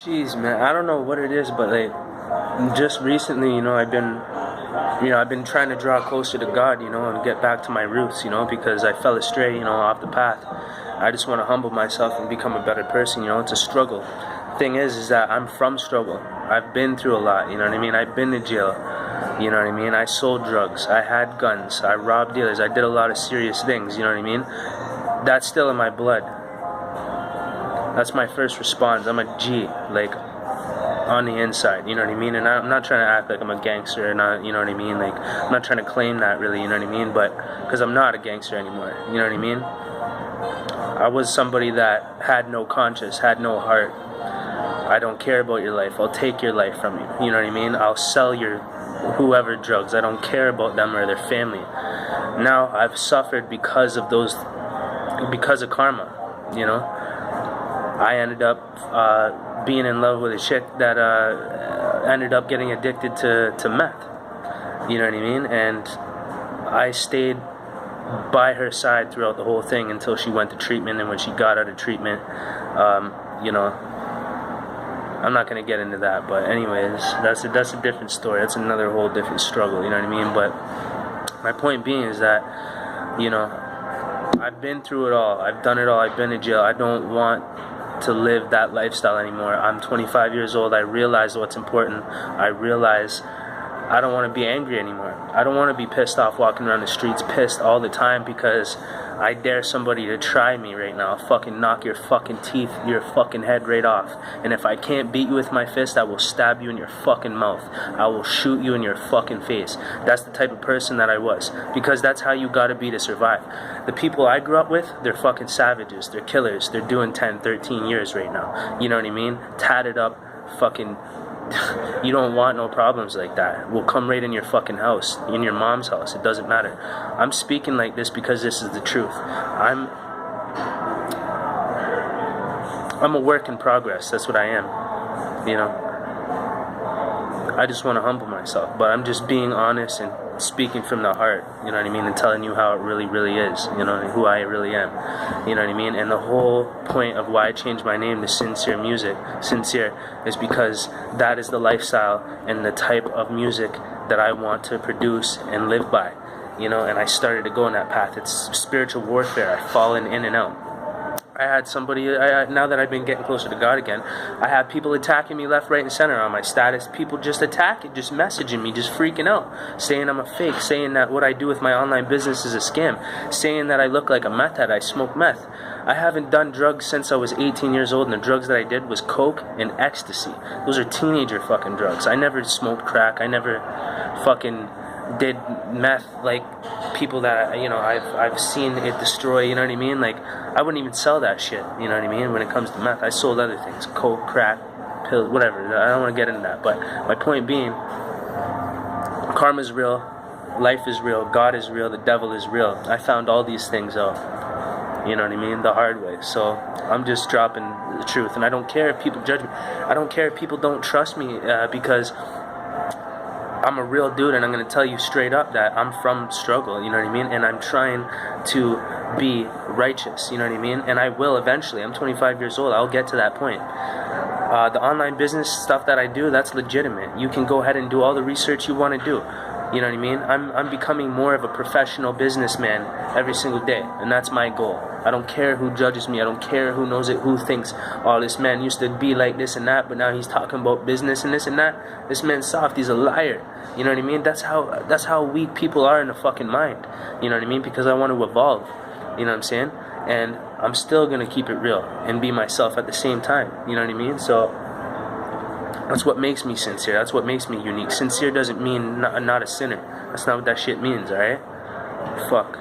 Jeez, man, I don't know what it is, but like, just recently, I've been trying to draw closer to God, and get back to my roots, because I fell astray, off the path. I just want to humble myself and become a better person, it's a struggle. Thing is that I'm from struggle. I've been through a lot, you know what I mean? I've been to jail, you know what I mean? I sold drugs, I had guns, I robbed dealers, I did a lot of serious things, you know what I mean? That's still in my blood. That's my first response. I'm a G, like, on the inside, you know what I mean? And I'm not trying to act like I'm a gangster or not, you know what I mean? Like, I'm not trying to claim that really, you know what I mean? But, because I'm not a gangster anymore, you know what I mean? I was somebody that had no conscience, had no heart. I don't care about your life. I'll take your life from you, you know what I mean? I'll sell your whoever drugs. I don't care about them or their family. Now, I've suffered because of karma, I ended up being in love with a chick that ended up getting addicted to meth. You know what I mean? And I stayed by her side throughout the whole thing until she went to treatment. And when she got out of treatment, I'm not going to get into that. But anyways, that's a different story. That's another whole different struggle. You know what I mean? But my point being is that, I've been through it all. I've done it all. I've been to jail. I don't want to live that lifestyle anymore. I'm 25 years old. I realize what's important. I realize I don't want to be angry anymore. I don't want to be pissed off walking around the streets pissed all the time because I dare somebody to try me right now. I'll fucking knock your fucking teeth, your fucking head right off. And if I can't beat you with my fist, I will stab you in your fucking mouth. I will shoot you in your fucking face. That's the type of person that I was. Because that's how you gotta be to survive. The people I grew up with, they're fucking savages. They're killers. They're doing 10, 13 years right now. You know what I mean? Tatted up, fucking... You don't want no problems like that. We'll come right in your fucking house, in your mom's house. It doesn't matter. I'm speaking like this because this is the truth. I'm a work in progress. That's what I am. I just want to humble myself, but I'm just being honest and speaking from the heart, you know what I mean, and telling you how it really, really is, who I really am, you know what I mean. And the whole point of why I changed my name to Sincere Music, Sincere, is because that is the lifestyle and the type of music that I want to produce and live by, and I started to go in that path. It's spiritual warfare. I've fallen in and out. I had somebody, now that I've been getting closer to God again, I have people attacking me left, right, and center on my status. People just attacking, just messaging me, just freaking out, saying I'm a fake, saying that what I do with my online business is a scam, saying that I look like a meth head, I smoke meth. I haven't done drugs since I was 18 years old, and the drugs that I did was coke and ecstasy. Those are teenager fucking drugs. I never smoked crack. I never fucking did meth like people that I've seen it destroy, you know what I mean? Like, I wouldn't even sell that shit, you know what I mean? When it comes to meth, I sold other things, coke, crack, pills, whatever. I don't want to get into that, but my point being, karma's real, life is real, God is real, the devil is real. I found all these things out, you know what I mean, the hard way. So I'm just dropping the truth, and I don't care if people judge me. I don't care if people don't trust me because I'm a real dude, and I'm going to tell you straight up that I'm from struggle, you know what I mean? And I'm trying to be righteous, you know what I mean? And I will eventually. I'm 25 years old. I'll get to that point. The online business stuff that I do, that's legitimate. You can go ahead and do all the research you want to do. You know what I mean? I'm becoming more of a professional businessman every single day, and that's my goal. I don't care who judges me. I don't care who knows it, who thinks, oh, this man used to be like this and that, but now he's talking about business and this and that. This man's soft. He's a liar. You know what I mean? That's how weak people are in the fucking mind. You know what I mean? Because I want to evolve. You know what I'm saying? And I'm still going to keep it real and be myself at the same time. You know what I mean? So that's what makes me sincere. That's what makes me unique. Sincere doesn't mean not a sinner. That's not what that shit means, alright? Fuck.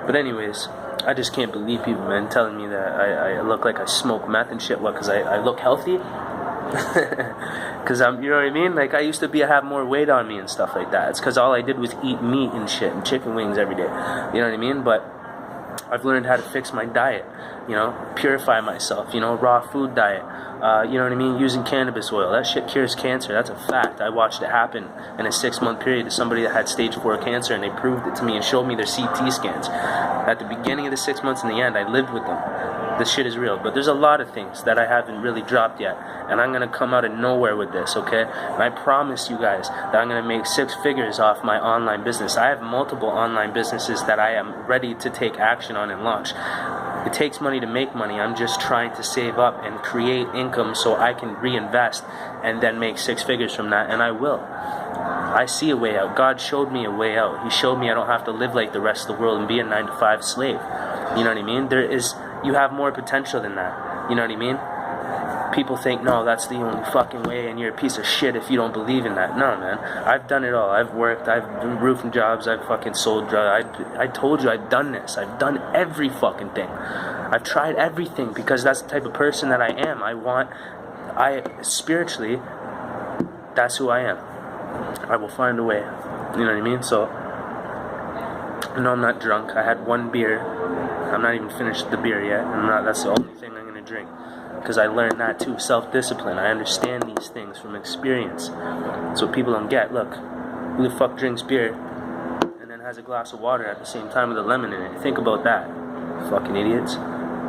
But anyways, I just can't believe people, man, telling me that I look like I smoke meth and shit. What, because I look healthy? Because you know what I mean? Like, I used to have more weight on me and stuff like that. It's because all I did was eat meat and shit and chicken wings every day. You know what I mean? But I've learned how to fix my diet, purify myself, raw food diet, you know what I mean, using cannabis oil. That shit cures cancer. That's a fact. I watched it happen in a 6-month period to somebody that had stage 4 cancer, and they proved it to me and showed me their CT scans. At the beginning of the 6 months and the end, I lived with them. This shit is real. But there's a lot of things that I haven't really dropped yet, and I'm gonna come out of nowhere with this, okay? And I promise you guys that I'm gonna make 6 figures off my online business. I have multiple online businesses that I am ready to take action on and launch. It takes money to make money. I'm just trying to save up and create income so I can reinvest and then make 6 figures from that, and I will. I see a way out. God showed me a way out. He showed me I don't have to live like the rest of the world and be a 9-to-5 slave. You know what I mean? You have more potential than that. You know what I mean? People think, no, that's the only fucking way, and you're a piece of shit if you don't believe in that. No, man. I've done it all. I've worked. I've done roofing jobs. I've fucking sold drugs. I told you I've done this. I've done every fucking thing. I've tried everything because that's the type of person that I am. Spiritually, that's who I am. I will find a way. You know what I mean? So, no, I'm not drunk. I had 1 beer. I'm not even finished the beer yet. That's the only thing I'm going to drink. Because I learned that too, self-discipline. I understand these things from experience. So people don't get, look, who the fuck drinks beer and then has a glass of water at the same time with a lemon in it? Think about that, fucking idiots.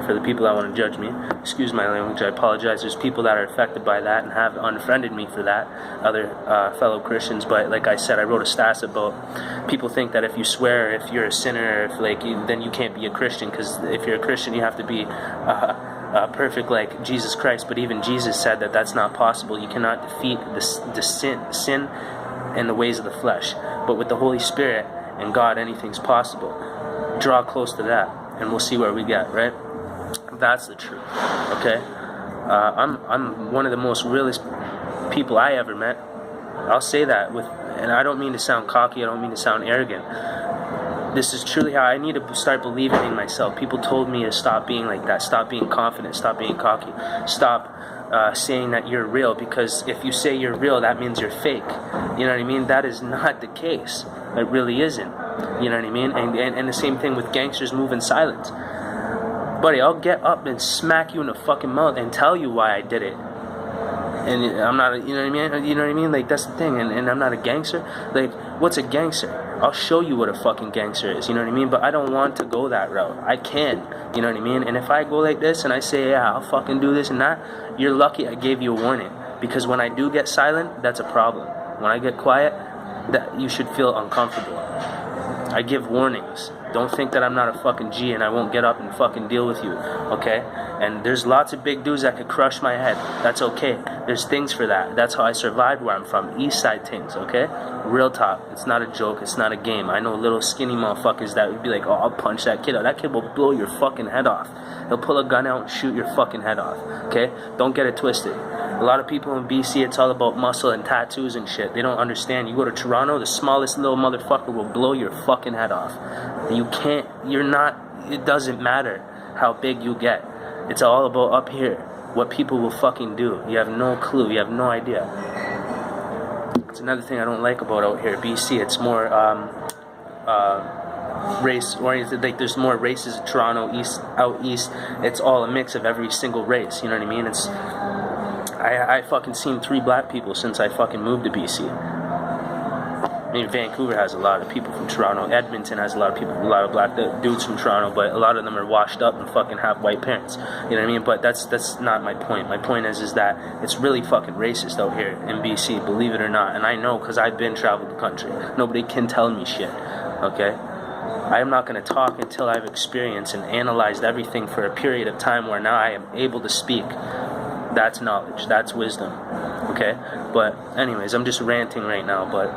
For the people that want to judge me, excuse my language, I apologize. There's people that are affected by that and have unfriended me for that, other fellow Christians. But like I said, I wrote a stats about people think that if you swear, if you're a sinner, then you can't be a Christian, because if you're a Christian, you have to be perfect like Jesus Christ. But even Jesus said that that's not possible. You cannot defeat the sin and the ways of the flesh. But with the Holy Spirit and God, anything's possible. Draw close to that, and we'll see where we get, right? That's the truth, okay? I'm one of the most realist people I ever met. I'll say that and I don't mean to sound cocky, I don't mean to sound arrogant. This is truly how I need to start believing in myself. People told me to stop being like that, stop being confident, stop being cocky, stop saying that you're real, because if you say you're real, that means you're fake. You know what I mean? That is not the case. It really isn't. You know what I mean? And the same thing with gangsters move in silence. Buddy, I'll get up and smack you in the fucking mouth and tell you why I did it. And I'm not, you know what I mean? You know what I mean? Like, that's the thing. And I'm not a gangster. Like, what's a gangster? I'll show you what a fucking gangster is. You know what I mean? But I don't want to go that route. I can. You know what I mean? And if I go like this and I say, yeah, I'll fucking do this and that, you're lucky I gave you a warning. Because when I do get silent, that's a problem. When I get quiet, that you should feel uncomfortable. I give warnings. Don't think that I'm not a fucking G and I won't get up and fucking deal with you, okay? And there's lots of big dudes that could crush my head. That's okay. There's things for that. That's how I survived where I'm from. East side things, okay? Real talk. It's not a joke. It's not a game. I know little skinny motherfuckers that would be like, oh, I'll punch that kid out. That kid will blow your fucking head off. He'll pull a gun out and shoot your fucking head off, okay? Don't get it twisted. A lot of people in BC, it's all about muscle and tattoos and shit. They don't understand. You go to Toronto, the smallest little motherfucker will blow your fucking head off. It doesn't matter how big you get. It's all about up here. What people will fucking do. You have no clue. You have no idea. It's another thing I don't like about out here. BC, it's more race oriented. Like, there's more races in Toronto, out east. It's all a mix of every single race. You know what I mean? I fucking seen 3 black people since I fucking moved to BC. I mean, Vancouver has a lot of people from Toronto. Edmonton has a lot of black dudes from Toronto, but a lot of them are washed up and fucking have white parents. You know what I mean? But that's not my point. My point is that it's really fucking racist out here in BC, believe it or not. And I know, because I've been traveled the country. Nobody can tell me shit, okay? I'm not going to talk until I've experienced and analyzed everything for a period of time where now I am able to speak. That's knowledge. That's wisdom, okay? But anyways, I'm just ranting right now, but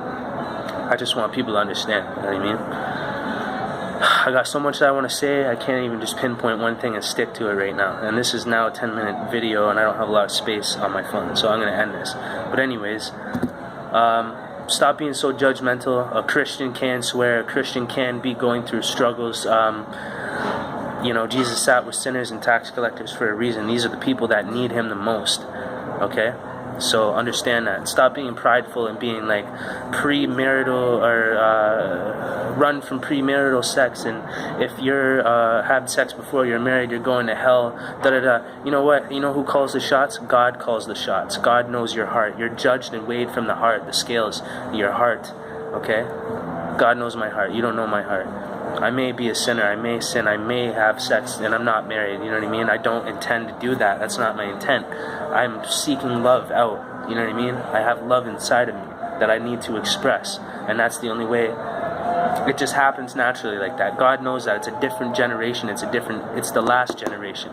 I just want people to understand, you know what I mean? I got so much that I want to say, I can't even just pinpoint one thing and stick to it right now. And this is now a 10-minute video, and I don't have a lot of space on my phone, so I'm going to end this. But anyways, stop being so judgmental. A Christian can swear. A Christian can be going through struggles. Jesus sat with sinners and tax collectors for a reason. These are the people that need him the most, okay? So understand that. Stop being prideful and being like premarital or run from premarital sex. And if you're had sex before you're married, you're going to hell. You know what? You know who calls the shots? God calls the shots. God knows your heart. You're judged and weighed from the heart, the scales, your heart. Okay? God knows my heart. You don't know my heart. I may be a sinner, I may sin, I may have sex, and I'm not married, you know what I mean? I don't intend to do that. That's not my intent. I'm seeking love out, you know what I mean? I have love inside of me that I need to express, and that's the only way. It just happens naturally like that. God knows that. It's a different generation. It's the last generation.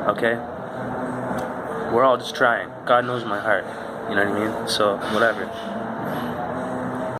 Okay? We're all just trying. God knows my heart. You know what I mean? So, whatever.